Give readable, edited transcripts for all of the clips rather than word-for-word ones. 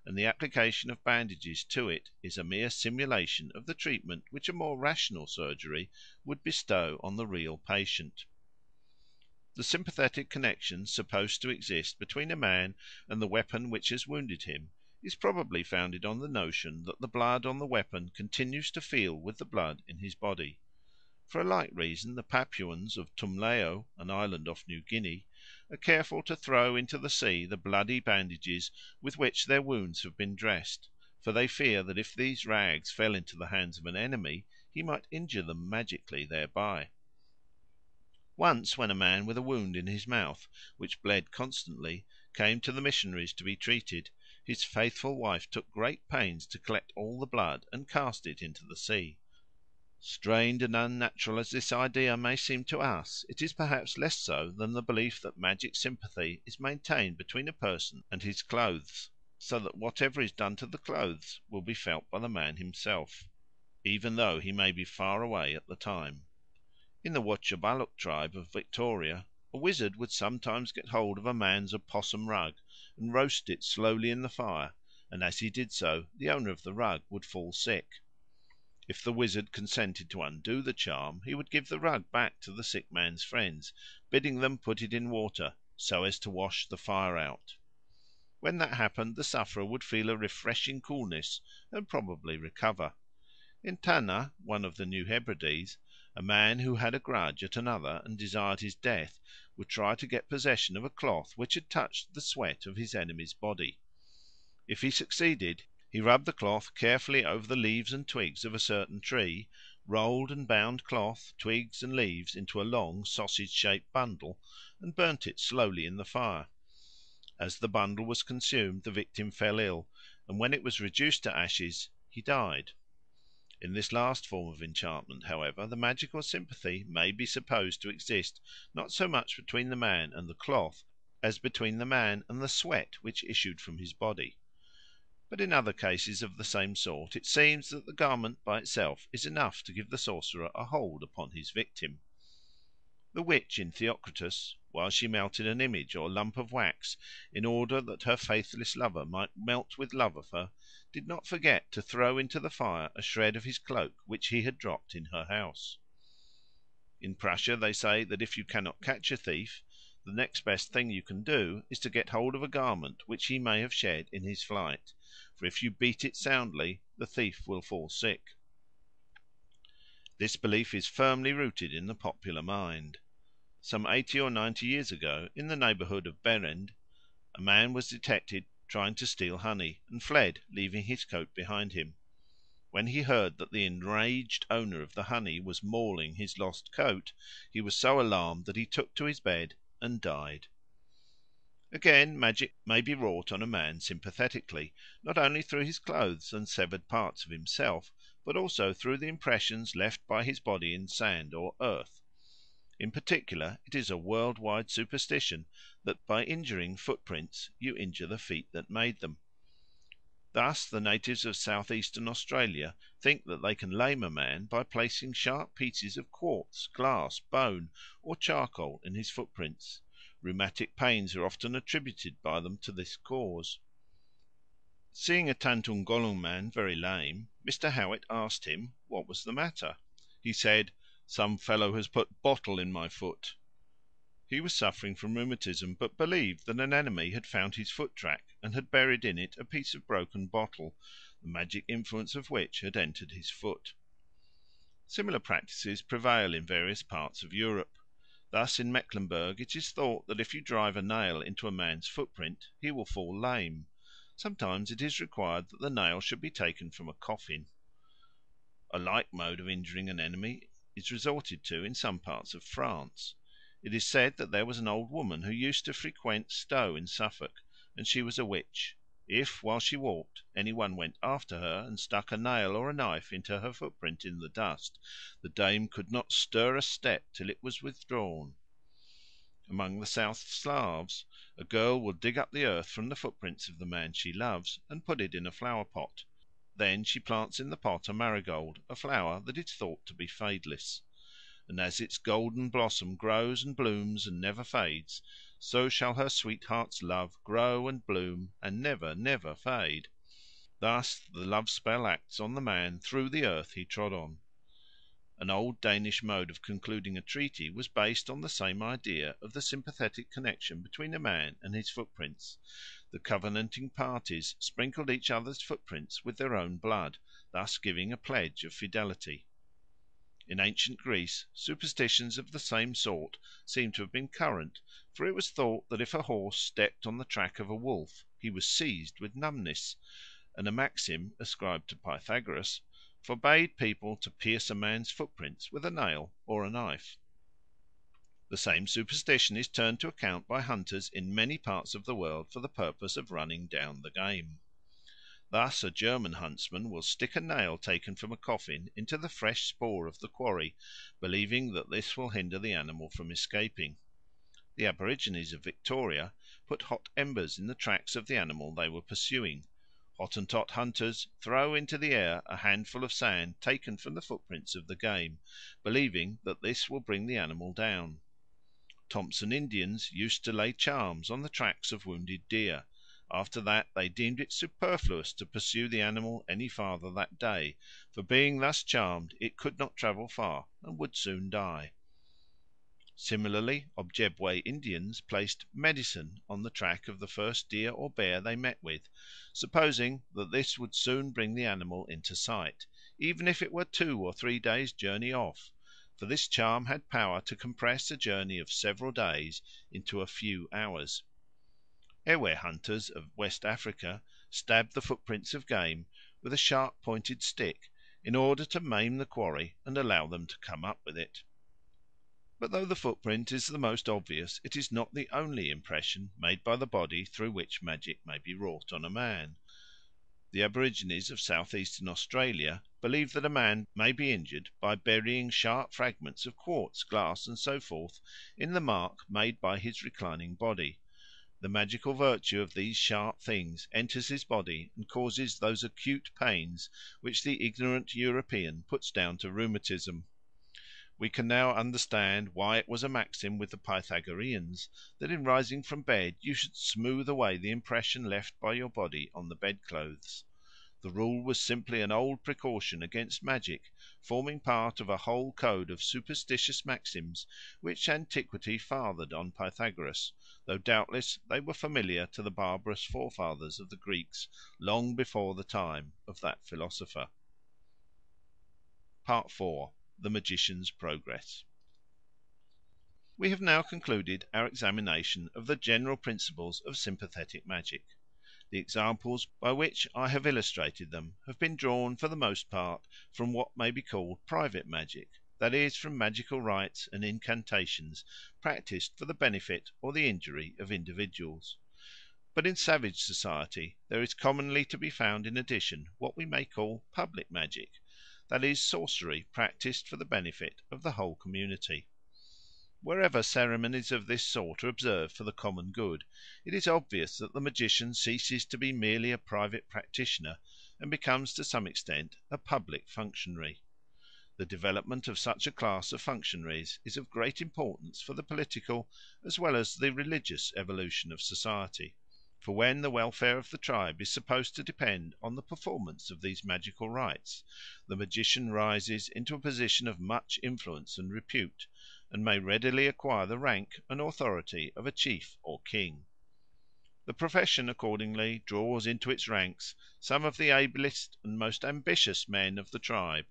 and the application of bandages to it is a mere simulation of the treatment which a more rational surgery would bestow on the real patient. The sympathetic connexion supposed to exist between a man and the weapon which has wounded him is probably founded on the notion that the blood on the weapon continues to feel with the blood in his body. For a like reason the Papuans of Tumleo, an island off New Guinea, are careful to throw into the sea the bloody bandages with which their wounds have been dressed, for they fear that if these rags fell into the hands of an enemy he might injure them magically thereby. Once, when a man with a wound in his mouth, which bled constantly, came to the missionaries to be treated, his faithful wife took great pains to collect all the blood and cast it into the sea. Strained and unnatural as this idea may seem to us, it is perhaps less so than the belief that magic sympathy is maintained between a person and his clothes, so that whatever is done to the clothes will be felt by the man himself, even though he may be far away at the time. In the Wotjobaluk tribe of Victoria, a wizard would sometimes get hold of a man's opossum rug and roast it slowly in the fire, and as he did so the owner of the rug would fall sick. If the wizard consented to undo the charm, he would give the rug back to the sick man's friends, bidding them put it in water, so as to wash the fire out. When that happened, the sufferer would feel a refreshing coolness and probably recover. In Tana, one of the New Hebrides, a man who had a grudge at another and desired his death would try to get possession of a cloth which had touched the sweat of his enemy's body. If he succeeded, he rubbed the cloth carefully over the leaves and twigs of a certain tree, rolled and bound cloth, twigs, and leaves into a long sausage-shaped bundle, and burnt it slowly in the fire. As the bundle was consumed the victim fell ill, and when it was reduced to ashes he died. In this last form of enchantment, however, the magical sympathy may be supposed to exist not so much between the man and the cloth as between the man and the sweat which issued from his body. But in other cases of the same sort it seems that the garment by itself is enough to give the sorcerer a hold upon his victim. The witch in Theocritus, while she melted an image or lump of wax in order that her faithless lover might melt with love of her, did not forget to throw into the fire a shred of his cloak which he had dropped in her house. In Prussia they say that if you cannot catch a thief, the next best thing you can do is to get hold of a garment which he may have shed in his flight, for if you beat it soundly the thief will fall sick. This belief is firmly rooted in the popular mind. Some 80 or 90 years ago, in the neighbourhood of Berend, a man was detected trying to steal honey, and fled, leaving his coat behind him. When he heard that the enraged owner of the honey was mauling his lost coat, he was so alarmed that he took to his bed and died. Again, magic may be wrought on a man sympathetically, not only through his clothes and severed parts of himself, but also through the impressions left by his body in sand or earth. In particular, it is a world-wide superstition that by injuring footprints you injure the feet that made them. Thus the natives of south-eastern Australia think that they can lame a man by placing sharp pieces of quartz, glass, bone, or charcoal in his footprints. Rheumatic pains are often attributed by them to this cause. Seeing a Tantungolung man very lame, Mr. Howitt asked him what was the matter. He said, "Some fellow has put bottle in my foot." He was suffering from rheumatism, but believed that an enemy had found his foot track and had buried in it a piece of broken bottle, the magic influence of which had entered his foot. Similar practices prevail in various parts of Europe. Thus in Mecklenburg it is thought that if you drive a nail into a man's footprint he will fall lame. Sometimes it is required that the nail should be taken from a coffin. A like mode of injuring an enemy is resorted to in some parts of France. It is said that there was an old woman who used to frequent Stow in Suffolk, and she was a witch. If, while she walked, any one went after her and stuck a nail or a knife into her footprint in the dust, the dame could not stir a step till it was withdrawn. Among the South Slavs, a girl will dig up the earth from the footprints of the man she loves and put it in a flower pot. Then she plants in the pot a marigold, a flower that is thought to be fadeless. And as its golden blossom grows and blooms and never fades, so shall her sweetheart's love grow and bloom and never, never fade. Thus the love spell acts on the man through the earth he trod on. An old Danish mode of concluding a treaty was based on the same idea of the sympathetic connexion between a man and his footprints. The covenanting parties sprinkled each other's footprints with their own blood, thus giving a pledge of fidelity. In ancient Greece superstitions of the same sort seem to have been current, for it was thought that if a horse stepped on the track of a wolf he was seized with numbness, and a maxim ascribed to Pythagoras forbade people to pierce a man's footprints with a nail or a knife. The same superstition is turned to account by hunters in many parts of the world for the purpose of running down the game. Thus a German huntsman will stick a nail taken from a coffin into the fresh spoor of the quarry, believing that this will hinder the animal from escaping. The aborigines of Victoria put hot embers in the tracks of the animal they were pursuing. Hottentot hunters throw into the air a handful of sand taken from the footprints of the game, believing that this will bring the animal down. Thompson Indians used to lay charms on the tracks of wounded deer. After that they deemed it superfluous to pursue the animal any farther that day, for being thus charmed it could not travel far and would soon die. Similarly Ojebway Indians placed "medicine" on the track of the first deer or bear they met with, supposing that this would soon bring the animal into sight, even if it were 2 or 3 days' journey off, for this charm had power to compress a journey of several days into a few hours. Ewe hunters of West Africa stab the footprints of game with a sharp pointed stick, in order to maim the quarry and allow them to come up with it. But though the footprint is the most obvious, it is not the only impression made by the body through which magic may be wrought on a man. The aborigines of south eastern Australia believe that a man may be injured by burying sharp fragments of quartz, glass, and so forth in the mark made by his reclining body. The magical virtue of these sharp things enters his body and causes those acute pains which the ignorant European puts down to rheumatism. We can now understand why it was a maxim with the Pythagoreans that in rising from bed you should smooth away the impression left by your body on the bedclothes. The rule was simply an old precaution against magic, forming part of a whole code of superstitious maxims which antiquity fathered on Pythagoras, though doubtless they were familiar to the barbarous forefathers of the Greeks long before the time of that philosopher. Part IV. The Magician's Progress. We have now concluded our examination of the general principles of sympathetic magic. The examples by which I have illustrated them have been drawn for the most part from what may be called private magic, that is, from magical rites and incantations practised for the benefit or the injury of individuals. But in savage society there is commonly to be found in addition what we may call public magic, that is, sorcery practised for the benefit of the whole community. Wherever ceremonies of this sort are observed for the common good, it is obvious that the magician ceases to be merely a private practitioner and becomes to some extent a public functionary. The development of such a class of functionaries is of great importance for the political as well as the religious evolution of society. For when the welfare of the tribe is supposed to depend on the performance of these magical rites, the magician rises into a position of much influence and repute, and may readily acquire the rank and authority of a chief or king. The profession accordingly draws into its ranks some of the ablest and most ambitious men of the tribe,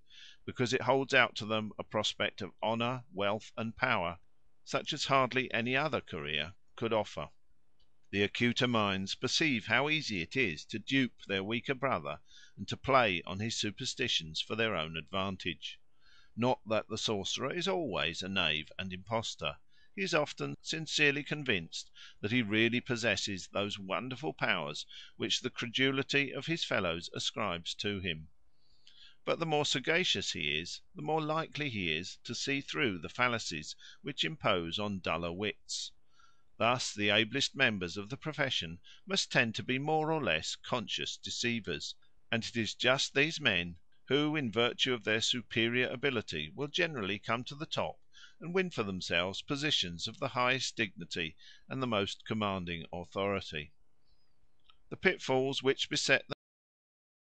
because it holds out to them a prospect of honour, wealth, and power, such as hardly any other career could offer. The acuter minds perceive how easy it is to dupe their weaker brother and to play on his superstitions for their own advantage. Not that the sorcerer is always a knave and impostor; he is often sincerely convinced that he really possesses those wonderful powers which the credulity of his fellows ascribes to him. But the more sagacious he is, the more likely he is to see through the fallacies which impose on duller wits. Thus the ablest members of the profession must tend to be more or less conscious deceivers, and it is just these men who, in virtue of their superior ability, will generally come to the top and win for themselves positions of the highest dignity and the most commanding authority. The pitfalls which beset